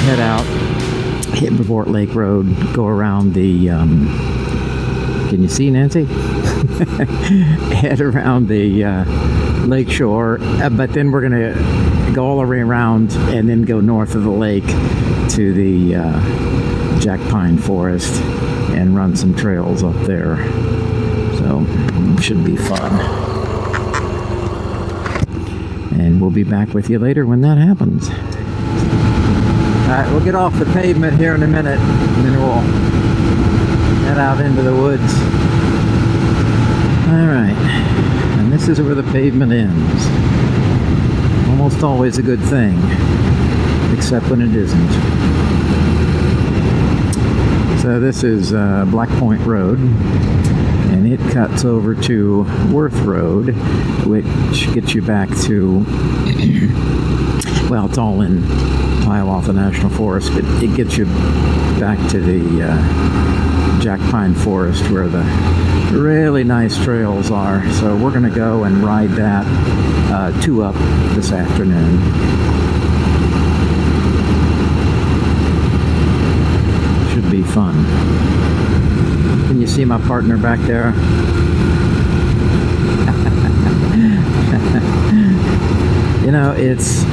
head out, hit Bevort Lake Road, go around the, can you see, Nancy? Head around the lake shore, but then we're going to go all the way around and then go north of the lake to the Jack Pine Forest and run some trails up there. So, should be fun. And we'll be back with you later when that happens. Alright, we'll get off the pavement here in a minute, and then we'll head out into the woods. Alright, and this is where the pavement ends. Almost always a good thing, except when it isn't. So this is Black Point Road, and it cuts over to Worth Road, which gets you back to, well, it's all in Hiawatha National Forest, but it gets you back to the Jack Pine Forest where the really nice trails are. So we're going to go and ride that 2-up this afternoon. Should be fun. Can you see my partner back there? You know, it's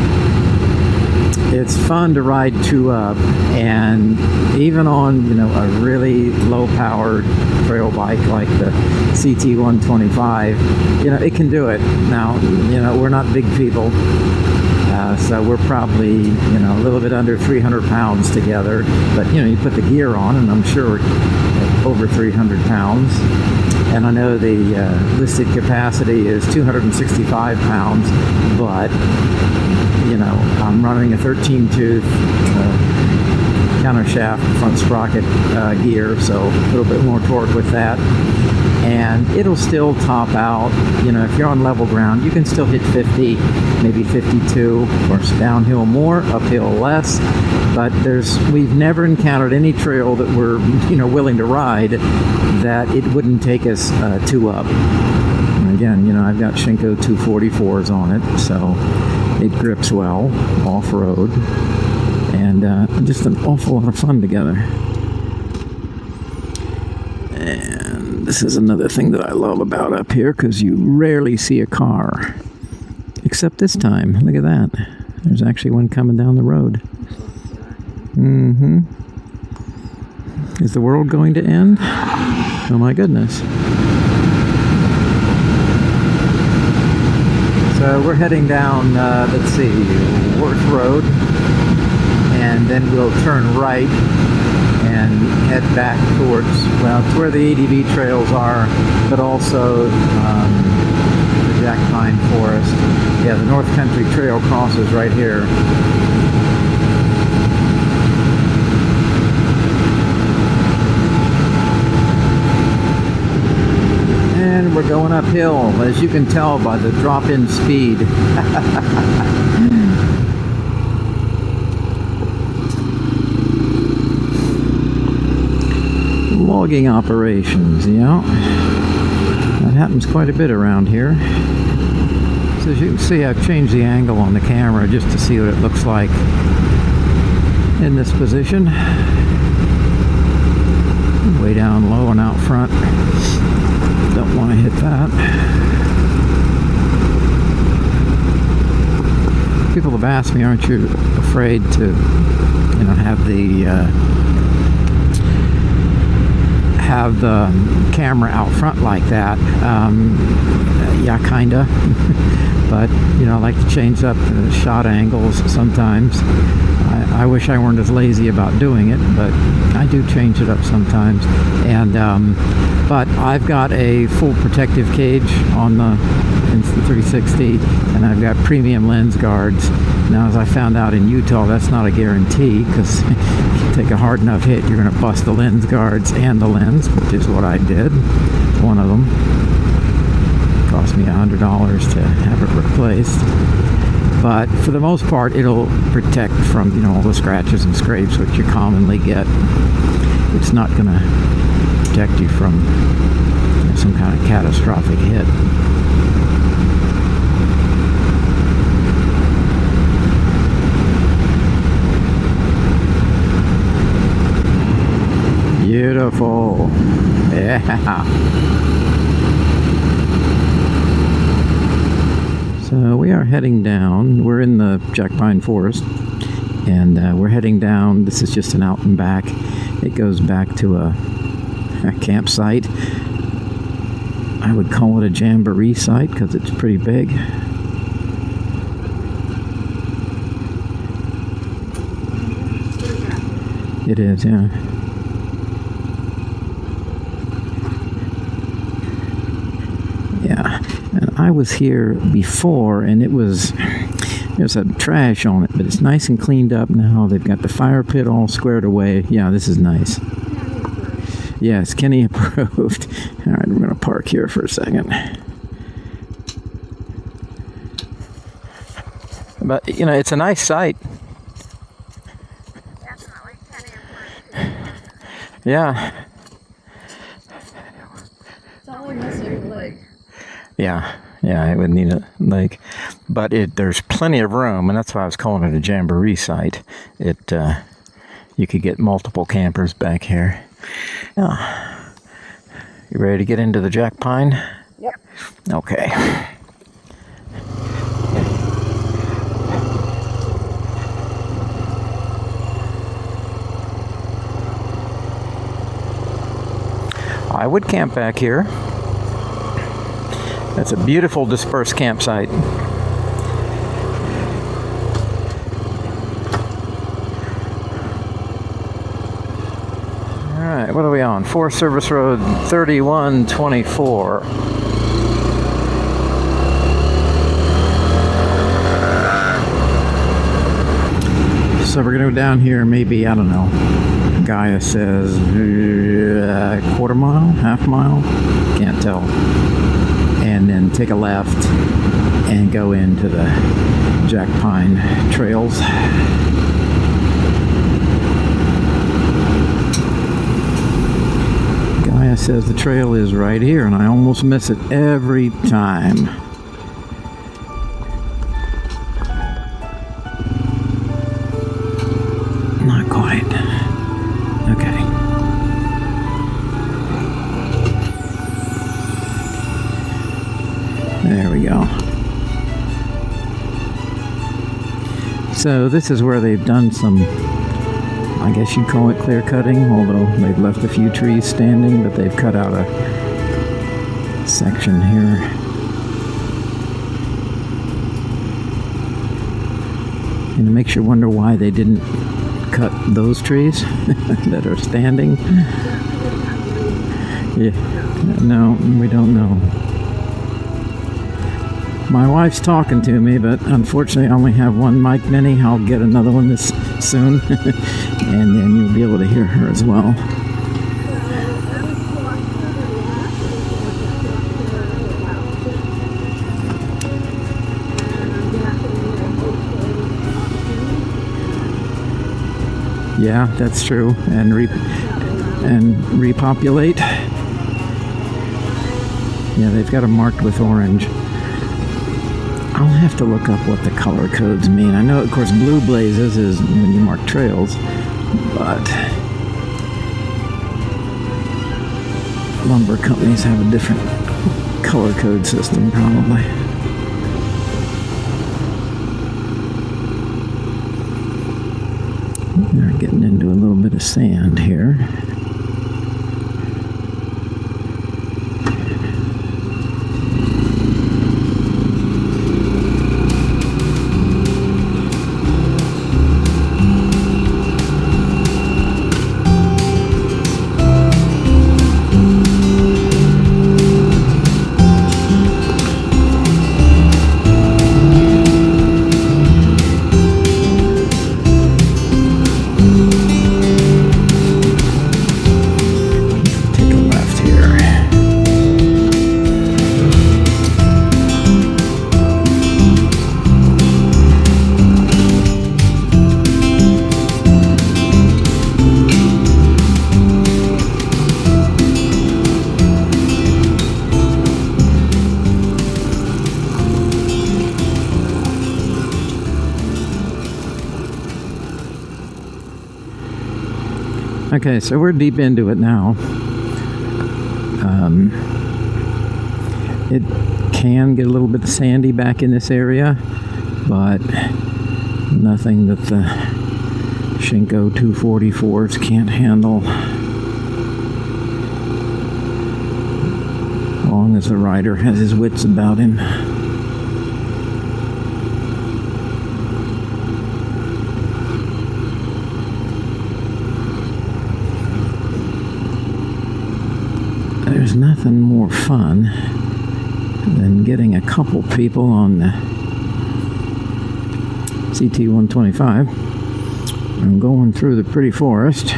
fun to ride 2-up, and even on, you know, a really low-powered trail bike like the CT125, you know, it can do it. Now, you know, we're not big people, so we're probably, you know, a little bit under 300 pounds together, but, you know, you put the gear on, and I'm sure over 300 pounds. And I know the listed capacity is 265 pounds, but, you know, I'm running a 13-tooth countershaft front sprocket gear, so a little bit more torque with that. And it'll still top out, you know, if you're on level ground, you can still hit 50, maybe 52, of course downhill more, uphill less. But we've never encountered any trail that we're, you know, willing to ride that it wouldn't take us 2-up. And again, you know, I've got Shinko 244s on it, so it grips well off-road, and just an awful lot of fun together. And this is another thing that I love about up here, because you rarely see a car. Except this time. Look at that. There's actually one coming down the road. Is the world going to end? Oh my goodness. So we're heading down, let's see, Worth Road, and then we'll turn right and head back towards, well, it's where the ADV trails are, but also the Jack Pine Forest. Yeah, the North Country Trail crosses right here. And we're going uphill, as you can tell by the drop-in speed. Logging operations, yeah. That happens quite a bit around here. So as you can see, I've changed the angle on the camera just to see what it looks like in this position. Way down low and out front. Don't want to hit that. People have asked me, aren't you afraid to, you know, have the camera out front like that? Yeah, kinda. But, you know, I like to change up the shot angles sometimes. I wish I weren't as lazy about doing it, but I do change it up sometimes. And but I've got a full protective cage on the Insta360, and I've got premium lens guards. Now, as I found out in Utah, that's not a guarantee, because if you take a hard enough hit, you're going to bust the lens guards and the lens, which is what I did. One of them cost me $100 to have it replaced. But for the most part, it'll protect from, you know, all the scratches and scrapes which you commonly get. It's not going to protect you from, you know, some kind of catastrophic hit. beautiful. Yeah. So we are heading down. We're in the Jack Pine Forest, and we're heading down. This is just an out and back. It goes back to a campsite. I would call it a jamboree site because it's pretty big. It is, yeah. Yeah, and I was here before, and there's a trash on it, but it's nice and cleaned up now. They've got the fire pit all squared away. Yeah, this is nice. Yes, Kenny approved. All right, we're going to park here for a second. But, you know, it's a nice site. Definitely Kenny approved. Yeah. It's only missing a leg. Yeah, it would need a lake. But there's plenty of room, and that's why I was calling it a jamboree site. You could get multiple campers back here. Yeah. You ready to get into the Jack Pine? Yep. Okay. I would camp back here. That's a beautiful dispersed campsite. Alright, what are we on? Forest Service Road 3124. So we're going to go down here, maybe, I don't know. Gaia says quarter mile, half mile, can't tell. And then take a left and go into the Jack Pine trails. Gaia says the trail is right here, and I almost miss it every time. Not quite. Okay. There we go. So this is where they've done some, I guess you'd call it clear cutting, although they've left a few trees standing, but they've cut out a section here. And it makes you wonder why they didn't cut those trees that are standing. Yeah, no, we don't know. My wife's talking to me, but unfortunately I only have one mic mini. I'll get another one this soon, and then you'll be able to hear her as well. Yeah, that's true. And repopulate. Yeah, they've got them marked with orange. I'll have to look up what the color codes mean. I know, of course, blue blazes is when you mark trails, but lumber companies have a different color code system, probably. They're getting into a little bit of sand here. Okay, so we're deep into it now. It can get a little bit sandy back in this area, but nothing that the Shinko 244s can't handle. As long as the rider has his wits about him. There's nothing more fun than getting a couple people on the CT125 and going through the pretty forest,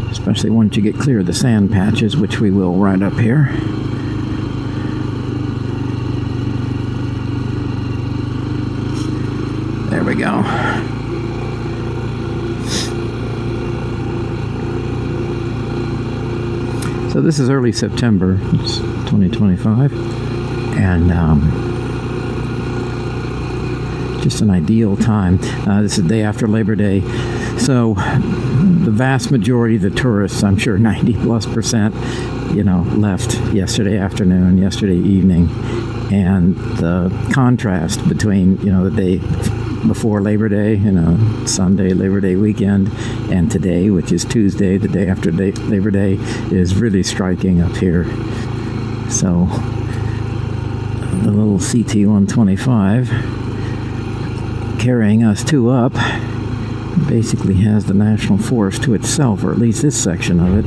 especially once you get clear of the sand patches, which we will right up here. There we go. So this is early September, it's 2025, and just an ideal time. This is the day after Labor Day, so the vast majority of the tourists, I'm sure 90+%, left yesterday afternoon, yesterday evening, and the contrast between, the day before Labor Day, Sunday, Labor Day weekend, and today, which is Tuesday, the day after Labor Day, is really striking up here. So, the little CT125 carrying us two up basically has the National Forest to itself, or at least this section of it.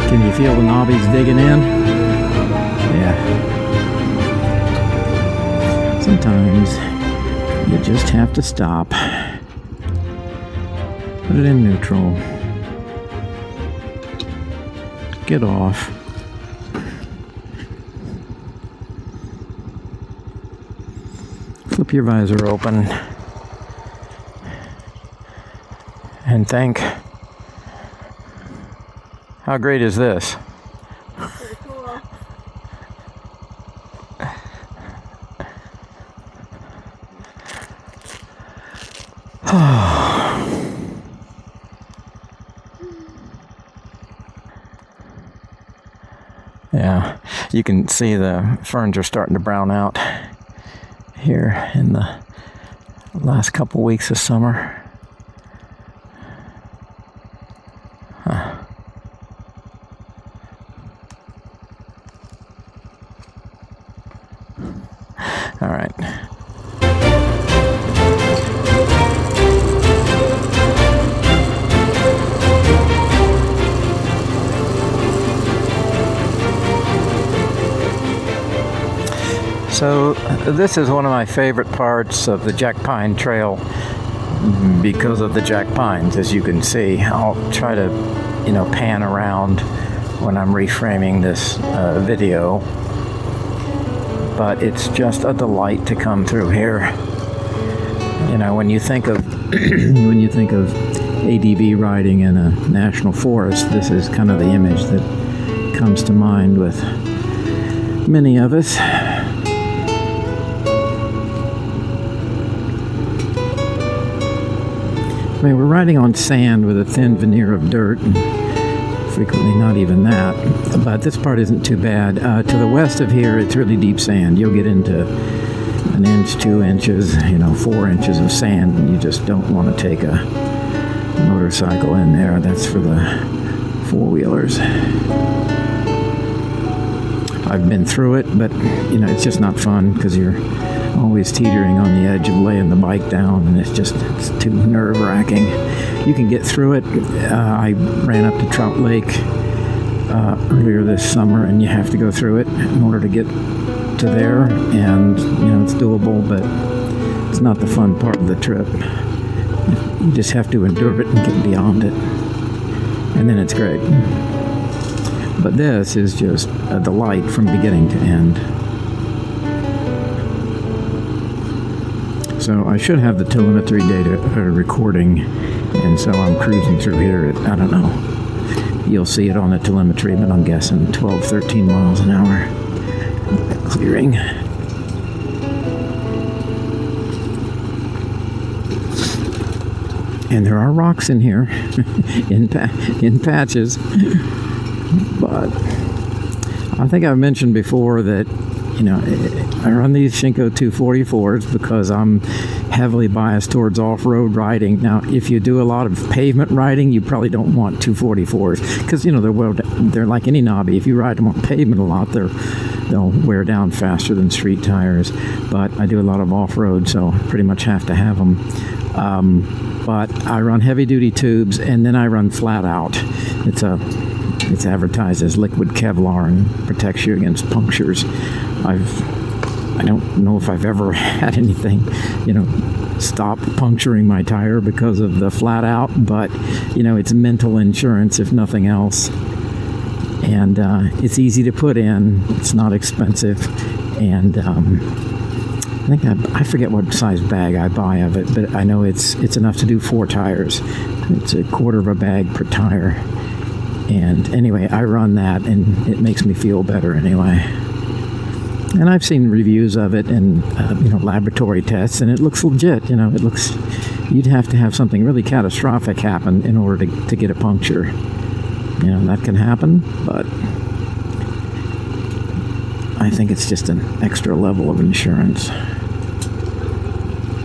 Can you feel the knobbies digging in? Yeah. Sometimes you just have to stop. Put it in neutral. Get off. Flip your visor open. And think, how great is this? Pretty cool. Yeah, you can see the ferns are starting to brown out here in the last couple weeks of summer. Huh. All right. So this is one of my favorite parts of the Jack Pine Trail because of the Jack Pines, as you can see. I'll try to, pan around when I'm reframing this video. But it's just a delight to come through here. When you think of ADV riding in a national forest, this is kind of the image that comes to mind with many of us. I mean, we're riding on sand with a thin veneer of dirt and frequently not even that. But this part isn't too bad. To the west of here, it's really deep sand. You'll get into an inch, 2 inches, 4 inches of sand, and you just don't want to take a motorcycle in there. That's for the four-wheelers. I've been through it, but it's just not fun because you're always teetering on the edge of laying the bike down, and it's too nerve-wracking. You can get through it. I ran up to Trout Lake earlier this summer, and you have to go through it in order to get to there, and it's doable, but it's not the fun part of the trip. You just have to endure it and get beyond it, and then it's great. But this is just a delight from beginning to end. So I should have the telemetry data recording, and so I'm cruising through here at, I don't know, you'll see it on the telemetry, but I'm guessing 12, 13 miles an hour. Clearing. And there are rocks in here, in patches. But I think I've mentioned before that, I run these Shinko 244s because I'm heavily biased towards off-road riding. Now, if you do a lot of pavement riding, you probably don't want 244s because, they're like any knobby. If you ride them on pavement a lot, they'll wear down faster than street tires. But I do a lot of off-road, so I pretty much have to have them. But I run heavy-duty tubes, and then I run flat out. It's advertised as liquid Kevlar and protects you against punctures. I don't know if I've ever had anything, stop puncturing my tire because of the flat out, but, it's mental insurance if nothing else. And it's easy to put in. It's not expensive. And I forget what size bag I buy of it, but I know it's enough to do 4 tires. It's a quarter of a bag per tire. And anyway, I run that, and it makes me feel better anyway. And I've seen reviews of it and laboratory tests, and it looks legit. You'd have to have something really catastrophic happen in order to get a puncture. That can happen, but I think it's just an extra level of insurance.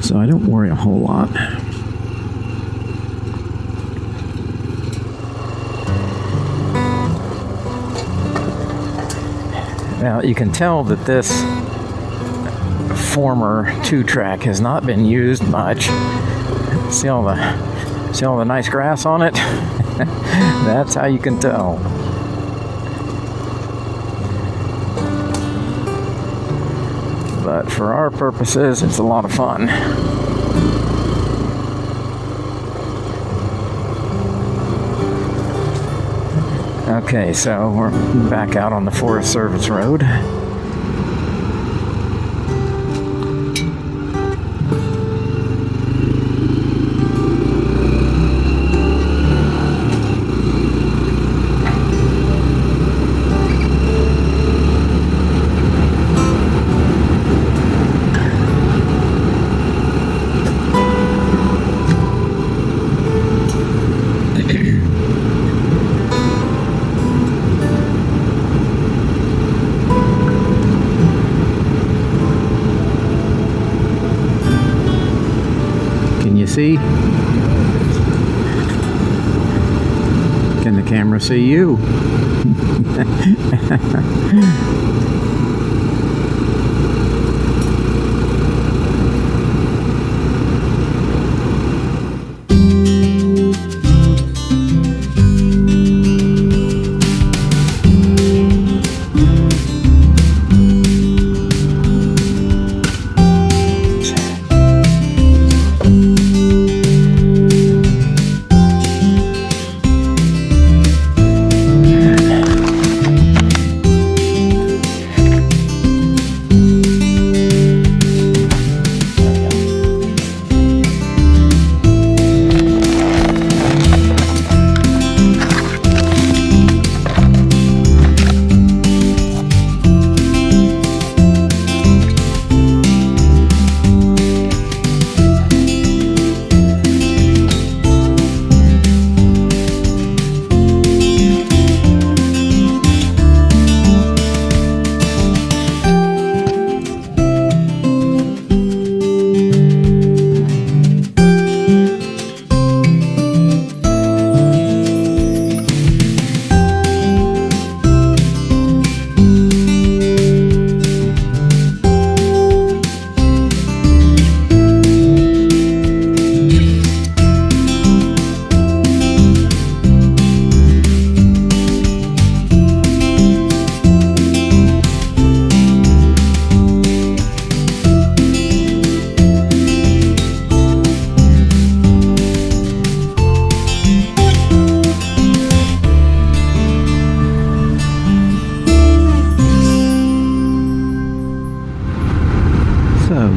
So I don't worry a whole lot. Now, you can tell that this former 2-track has not been used much. See all the nice grass on it? That's how you can tell. But for our purposes, it's a lot of fun. Okay, so we're back out on the Forest Service Road. See? Can the camera see you?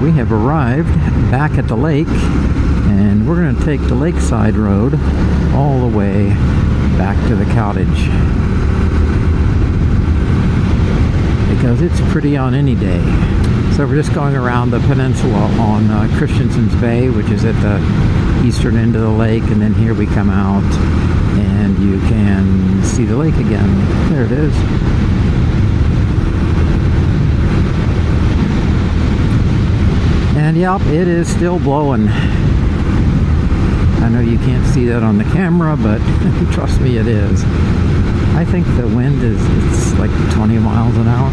we have arrived back at the lake, and we're going to take the lakeside road all the way back to the cottage, because it's pretty on any day. So we're just going around the peninsula on Christensen's Bay, which is at the eastern end of the lake, and then here we come out and you can see the lake again. There it is. And yep, it is still blowing. I know you can't see that on the camera, but trust me, it is. I think the wind it's like 20 miles an hour,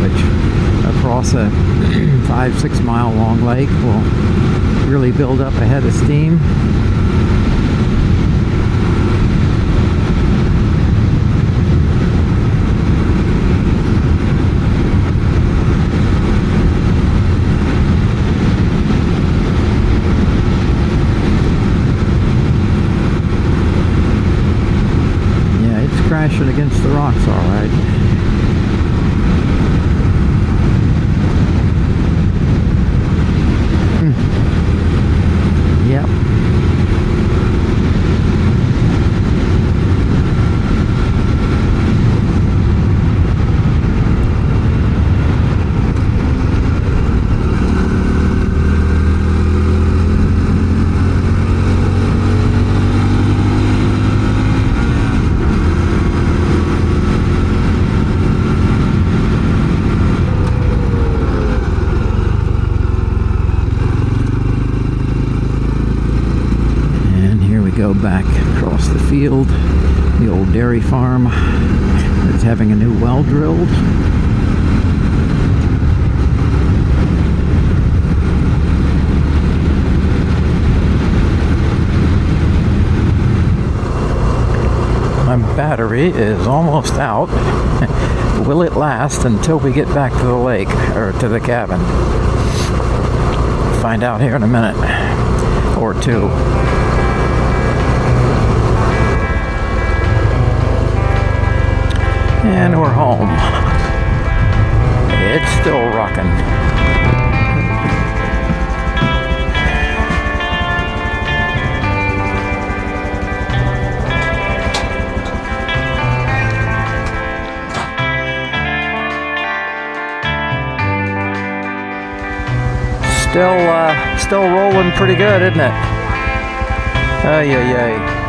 which across a 5-6 mile long lake will really build up a head of steam. Crashing against the rocks, all right. Yep. Go back across the field, the old dairy farm is having a new well drilled. My battery is almost out. Will it last until we get back to the lake, or to the cabin? Find out here in a minute or two. And we're home. It's still rocking. Still rolling pretty good, isn't it? Ay, ay, ay.